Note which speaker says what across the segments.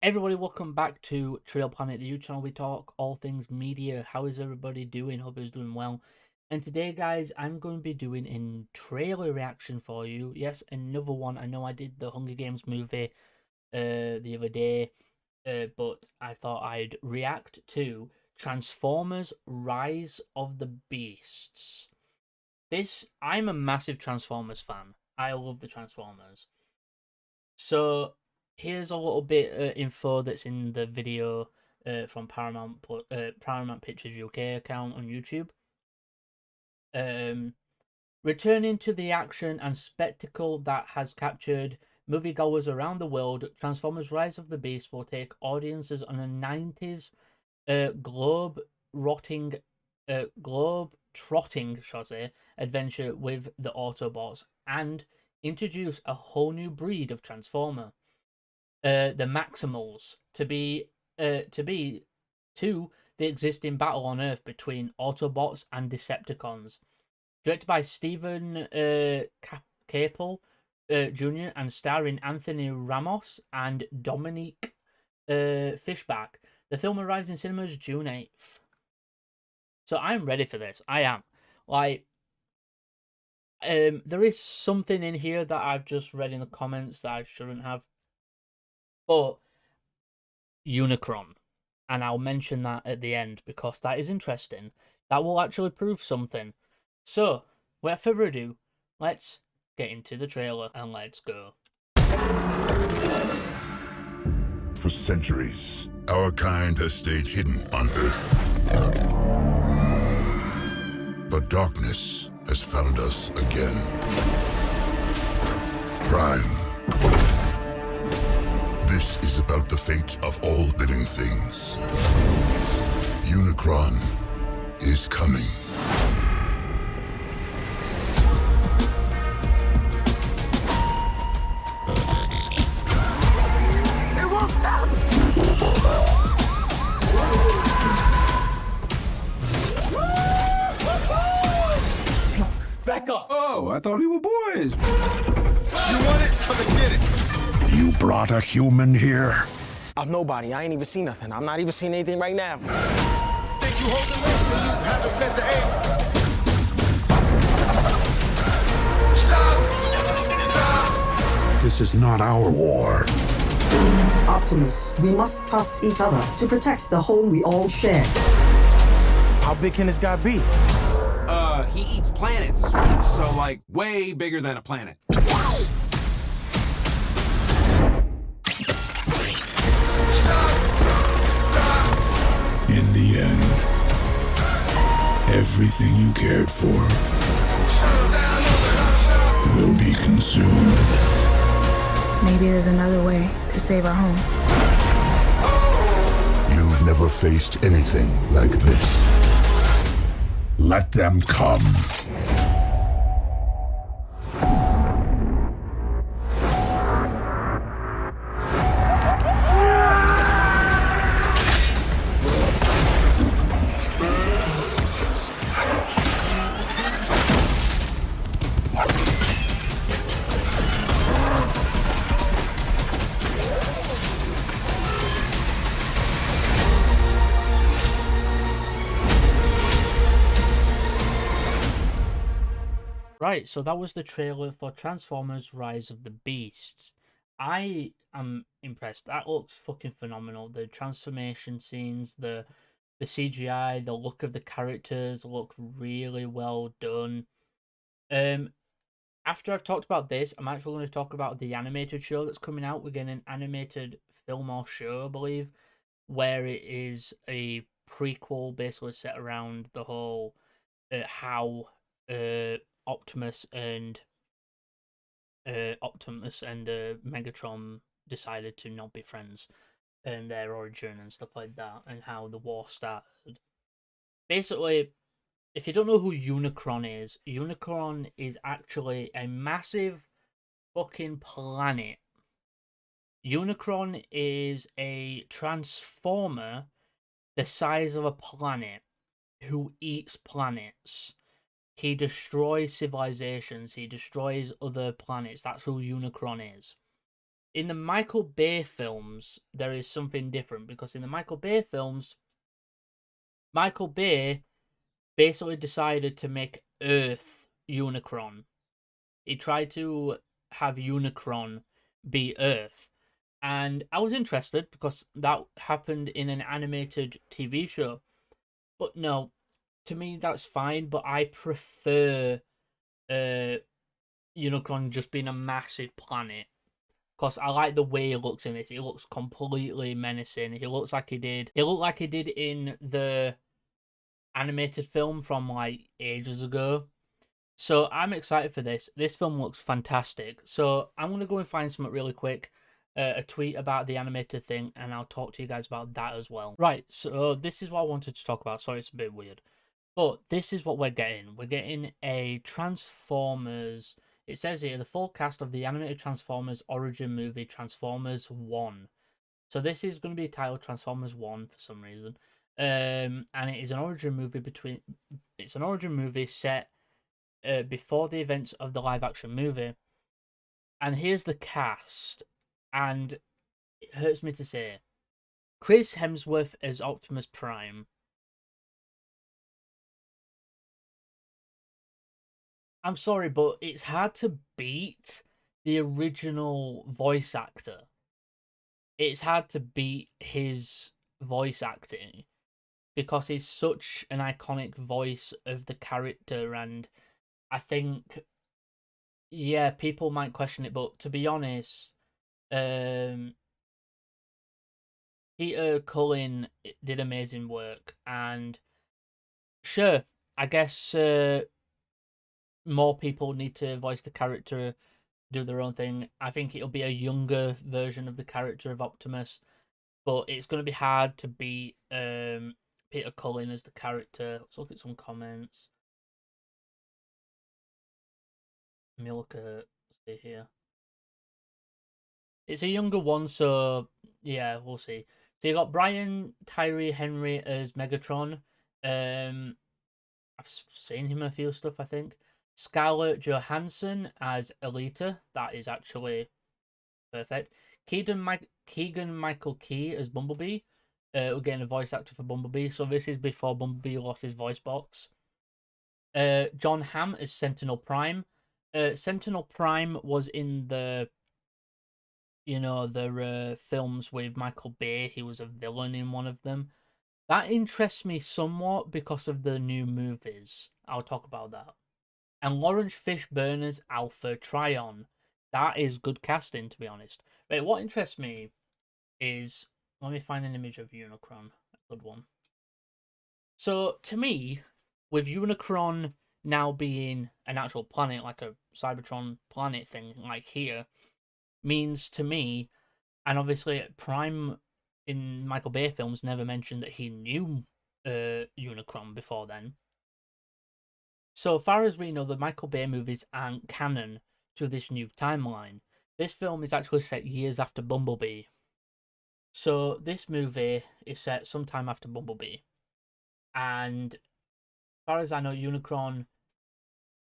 Speaker 1: Everybody, welcome back to Trail Planet, the YouTube channel. We talk all things media. How is everybody doing? Hope everybody's doing well. And today, guys, I'm going to be doing a trailer reaction for you. Yes, another one. I know I did the Hunger Games movie the other day, but I thought I'd react to Transformers: Rise of the Beasts. I'm a massive Transformers fan. I love the Transformers. So here's a little bit info that's in the video from Paramount Pictures UK account on YouTube. Um, Returning to the action and spectacle that has captured moviegoers around the world, Transformers: Rise of the Beast will take audiences on a '90s globe-trotting, shall I say, adventure with the Autobots and introduce a whole new breed of Transformer, the Maximals, to be to the existing battle on Earth between Autobots and Decepticons. Directed by Stephen Capel Jr. and starring Anthony Ramos and Dominique Fishback. The film arrives in cinemas June 8th. So I'm ready for this. I am. Like, there is something in here that I've just read in the comments that I shouldn't have. But Unicron. And I'll mention that at the end because that is interesting. That will actually prove something. So, without further ado, let's get into the trailer and let's go.
Speaker 2: For centuries, our kind has stayed hidden on Earth. But darkness has found us again. Prime. This is about the fate of all living things. Unicron is coming.
Speaker 3: It won't stop!
Speaker 1: Back up!
Speaker 4: Oh, I thought we were boys.
Speaker 3: You want it? Come and get it!
Speaker 2: You brought a human here?
Speaker 5: I'm nobody. I ain't even seen nothing. I'm not even seeing anything right now.
Speaker 3: Think you holding this when you haven't fed the egg? Stop!
Speaker 2: This is not our war.
Speaker 6: Optimus, we must trust each other to protect the home we all share.
Speaker 5: How big can this guy be?
Speaker 4: He eats planets. So, like, way bigger than a planet.
Speaker 2: In the end, everything you cared for will be consumed.
Speaker 7: Maybe there's another way to save our home.
Speaker 2: You've never faced anything like this. Let them come.
Speaker 1: Right, so that was the trailer for Transformers: Rise of the Beasts. I am impressed. That looks fucking phenomenal. The transformation scenes, the CGI, the look of the characters look really well done. After I've talked about this, I'm actually going to talk about the animated show that's coming out. We're getting an animated film or show, I believe, where it is a prequel basically set around the whole how Optimus and Megatron decided to not be friends, and their origin and stuff like that, and how the war started. Basically, if you don't know who Unicron is actually a massive fucking planet. Unicron is a transformer the size of a planet who eats planets. He destroys civilizations. He destroys other planets. That's who Unicron is. In the Michael Bay films, there is something different, because in the Michael Bay films, Michael Bay basically decided to make Earth Unicron. He tried to have Unicron be Earth. And I was interested because that happened in an animated TV show. But no, to me that's fine, but I prefer Unicron just being a massive planet. Because I like the way he looks in this. He looks completely menacing. He looks like he did in the animated film from like ages ago. So I'm excited for this. This film looks fantastic. So I'm going to go and find something really quick. A tweet about the animated thing, and I'll talk to you guys about that as well. Right, so this is what I wanted to talk about. Sorry, it's a bit weird. But this is what we're getting. We're getting a Transformers. It says here, the full cast of the animated Transformers origin movie, Transformers 1. So this is going to be titled Transformers 1 for some reason. And it is an origin movie It's an origin movie set before the events of the live-action movie. And here's the cast. And it hurts me to say, Chris Hemsworth as Optimus Prime. I'm sorry, but it's hard to beat the original voice actor. It's hard to beat his voice acting because he's such an iconic voice of the character, and I think, yeah, people might question it, but to be honest, Peter Cullen did amazing work, and sure, I guess more people need to voice the character, do their own thing. I think it'll be a younger version of the character of Optimus, but it's going to be hard to beat Peter Cullen as the character. Let's look at some comments. Let me look at, see here. It's a younger one, so yeah, we'll see. So you got Brian Tyree Henry as Megatron. I've seen him in a few stuff, I think. Scarlett Johansson as Alita. That is actually perfect. Keegan Michael Key as Bumblebee. We're getting a voice actor for Bumblebee. So this is before Bumblebee lost his voice box. John Hamm as Sentinel Prime. Sentinel Prime was in the films with Michael Bay. He was a villain in one of them. That interests me somewhat because of the new movies. I'll talk about that. And Lawrence Fishburne as Alpha Trion. That is good casting, to be honest. But what interests me is, let me find an image of Unicron. A good one. So, to me, with Unicron now being an actual planet, like a Cybertron planet thing, like here, means to me, and obviously Prime in Michael Bay films never mentioned that he knew Unicron before then. So far as we know, the Michael Bay movies aren't canon to this new timeline. This film is actually set years after Bumblebee. So this movie is set sometime after Bumblebee. And as far as I know, Unicron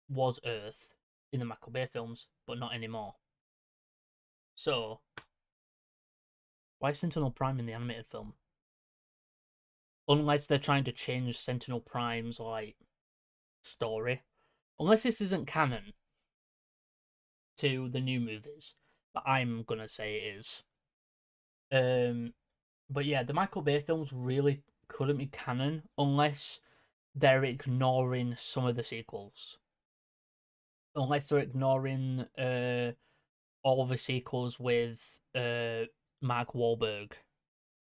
Speaker 1: was Earth in the Michael Bay films, but not anymore. So, why Sentinel Prime in the animated film? Unless they're trying to change Sentinel Prime's, like, story. Unless this isn't canon to the new movies. But I'm gonna say it is. But yeah, the Michael Bay films really couldn't be canon unless they're ignoring some of the sequels. Unless they're ignoring all the sequels with Mark Wahlberg.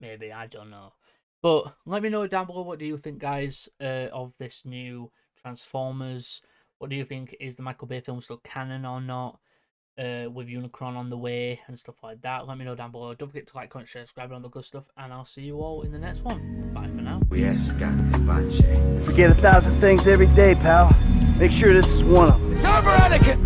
Speaker 1: Maybe, I don't know. But let me know down below, what do you think, guys, of this new Transformers? What do you think? Is the Michael Bay film still canon or not? With Unicron on the way and stuff like that. Let me know down below. Don't forget to like, comment, share, subscribe, and all the good stuff. And I'll see you all in the next one. Bye for now.
Speaker 8: Forget 1,000 things every day, pal. Make sure this is one of them.
Speaker 4: Server etiquette!